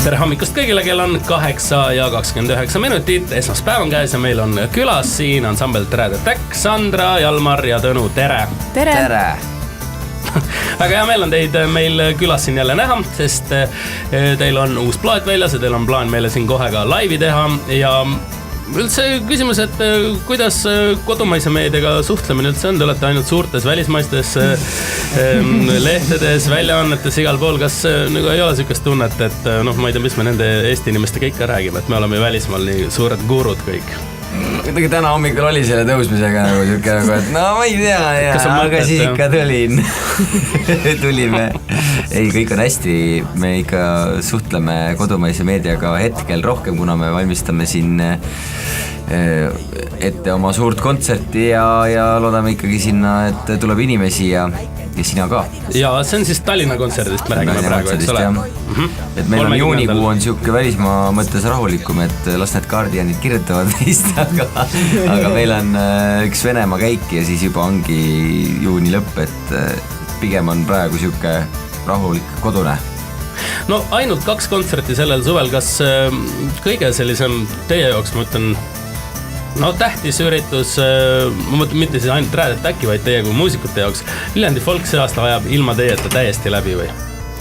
Tere hommikust kõigile, kell on 8:29. Esmaspäev on käes ja meil on külas siin ansambel Tere Attack, Sandra, Jalmar ja Tõnu, tere! Tere! Väga hea meel on teid meil külas siin jälle näha, sest teil on uus plaat väljas ja teil on plaan meile siin kohe ka laivi teha ja üldse küsimus, et kuidas kodumaise meediaga suhtlemine üldse on, te olete ainult suurtes välismaistes lehtedes, väljaannetes, igal pool, kas nagu ei ole sellist tunnet, et noh, ma ei tea, mis me nende Eesti inimestega ikka räägime, et me oleme välismaal nii suured gurud kõik. Kuidagi täna hommikul oli selle tõusmisega nagu siuke nagu, et no ma ei tea, aga siis ikka tulime. Ei, kõik on hästi, me ikka suhtleme kodumaise meediaga hetkel rohkem, kuna me valmistame siin ette oma suurt kontserti ja loodame ikkagi sinna, et tuleb inimesi ja sina ka. Ja see on siis Tallinna kontserdist, me räägime praegu, eks ole. Et meil on juunikuu on siuke välismaa mõttes rahulikum, et las need Guardianid kirjutavad neist, aga meil on üks Venemaa käik ja siis juba ongi juuni lõpp, et pigem on praegu siuke rahulik kodune. No ainult 2 kontserti sellel suvel, kas kõige sellisem teie jaoks, ma ütlen, no tähtis üritus, ma mõtlen mitte siis ainult Tere Attacki, vaid teie kui muusikute jaoks. Viljandi folk see aasta ajab ilma teieta täiesti läbi või?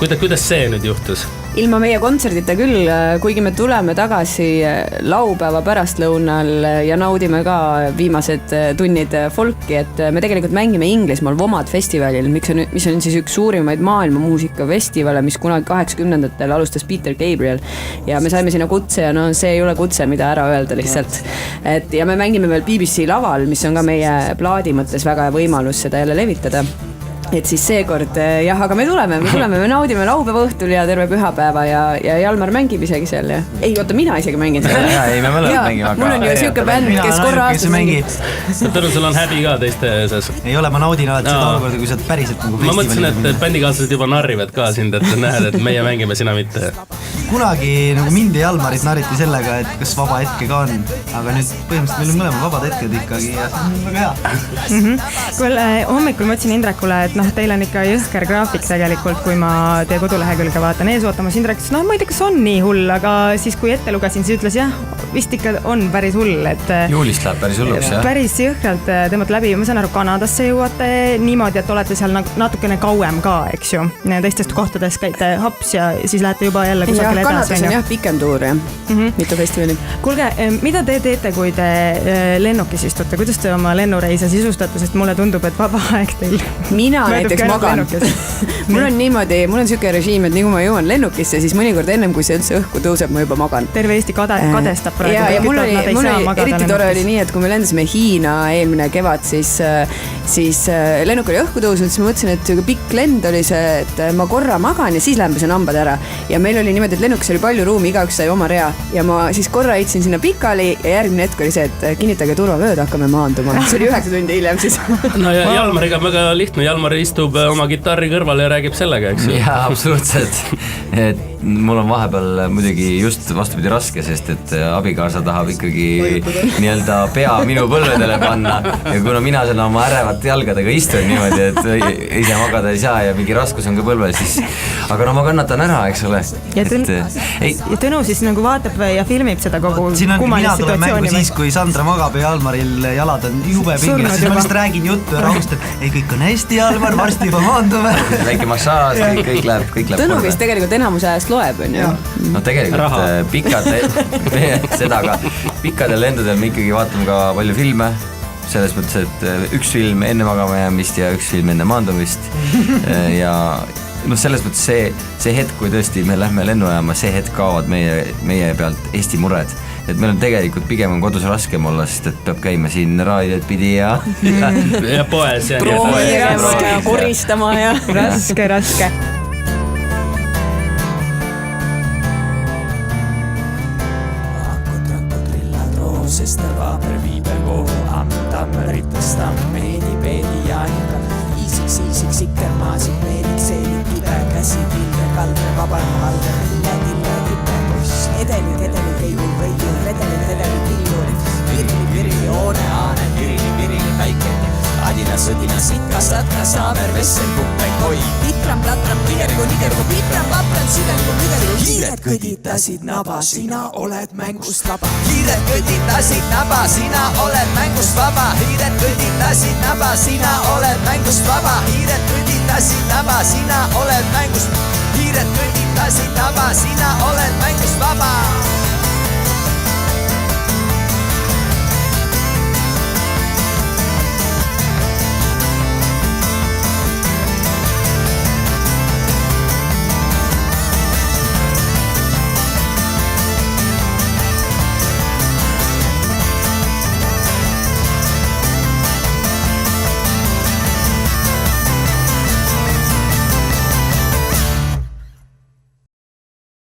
Kuidas see nüüd juhtus? Ilma meie kontserdita küll, kuigi me tuleme tagasi laupäeva pärastlõunal ja naudime ka viimased tunnid folki, et me tegelikult mängime Inglismaal Vomad festivalil, mis on siis üks suurimaid maailma muusikafestivale, mis kunagi 80-ndatel alustas Peter Gabriel ja me saime sinna kutse ja no see ei ole kutse, mida ära öelda lihtsalt. Ja me mängime veel BBC laval, mis on ka meie plaadi mõttes väga hea võimalus seda jälle levitada. Et siis seekord, jah, aga me naudime laupäeva õhtul ja terve pühapäeva ja Jalmar mängib isegi seal ja ei, oota, mina isegi mängin seal. Ei, me mõlemad mängime, aga mul on ju siuke bänd, kes korra aastas mängib. Tõnu, sul on häbi ka teiste seas. Ei ole, ma naudin alati seda olukorda, kui sa päriselt nagu ma mõtlesin, et bändikaaslased juba narrivad ka sind, et näed, et meie mängime, sina mitte. Kunagi nagu mind ja Jalmarit narriti sellega, et kas vaba hetke ka on, aga nüüd põhimõtteliselt meil on mõlemad vabad hetked ikkagi ja see on väga hea. Kuule, hommikul mõtlesin Indrekule, et teil on ikka jõhker graafik tegelikult, kui ma teie kodulehekülge vaatan eesootamas. Indrek ütles, ma ei tea, kas on nii hull, aga siis kui ette lugesin, siis ütles, jah, vist ikka on päris hull. Juulist läheb päris hulluks, jah? Päris jõhkralt tõmbad läbi. Ma saan aru, Kanadasse jõuate niimoodi, et olete seal natukene kauem ka, eks ju. Teistest kohtades käite haps ja siis lähete juba jälle kusagile edasi. Kanadas on jah pikem tuur, mitu festivali. Kuulge, mida te teete, kui te lennukis istute? Kuidas te oma lennureise sisustate, sest mulle tundub, et vaba aeg teil mina näiteks magan. Mul on niimoodi, mul on siuke režiim, et nii kui ma jõuan lennukisse, siis mõnikord ennem kui see üldse õhku tõuseb, ma juba magan. Terve Eesti kadestab praegu. Ja mul oli eriti tore oli nii, et kui me lendasime Hiina eelmine kevad, siis lennuk oli õhku tõusnud, siis ma mõtlesin, et pikk lend oli see, et ma korra magan ja siis lämbasin hambad ära. Ja meil oli niimoodi, et lennukis oli palju ruumi, igaüks sai oma rea. Ja ma siis korra heitsin sinna pikali ja järgmine hetk oli see, et kinnitage turvavööd, hakkame maanduma. See oli 9 tundi hiljem siis. No ja Jalmariga väga lihtne, Jalmar istub oma kitarri kõrval ja räägib sellega, eks ju? Jaa, absoluutselt. Et mul on vahepeal muidugi just vastupidi raske, sest et abikaasa tahab ikkagi nii-öelda pea minu põlvedele panna ja kuna mina selle oma ärevate jalgadega istun niimoodi, et ise magada ei saa ja mingi raskus on ka põlvel, siis aga no ma kannatan ära, eks ole. Ja Tõnu siis nagu vaatab ja filmib seda kogu kummalist situatsiooni. Mina tulen mängu siis, kui Sandra magab ja Jalmaril jalad on jube pinges, siis ma vist räägin juttu ja rahust, et ei, kõik on hästi, Jalmar, varsti juba maandume. Väike massaaž, kõik läheb Tõnu vist tegelikult enamuse ajast loeb, on ju? No tegelikult pikkadel lendudel me ikkagi vaatame ka palju filme, selles mõttes, et üks film enne magama jäämist ja üks film enne maandumist ja noh, selles mõttes see hetk, kui tõesti me lähme lennujaama, see hetk kaovad meie pealt Eesti mured. Et meil on tegelikult pigem on kodus raskem olla, sest et peab käima siin raadiot pidi ja poes ja raske koristama ja raske. Sester vaaper viiber kohu tammeritest meedi peedi jaanika iisik sikkermaasid meedik seelik kive käsi pilve kalve vabarma halve tille kippe edeli keivul võidu redeli pillu joone aane pirili päike adina sõdina sitka satka saaver vessel kuppen koi pitram platram nigergu pitram vapram süvengu nigergu hiired kõditasid naba sina oled mängust vaba hiired kõditasid naba sina oled mängust vaba hiired kõditasid naba sina oled mängust vaba hiired kõditasid naba sina oled mängust hiired kõditasid naba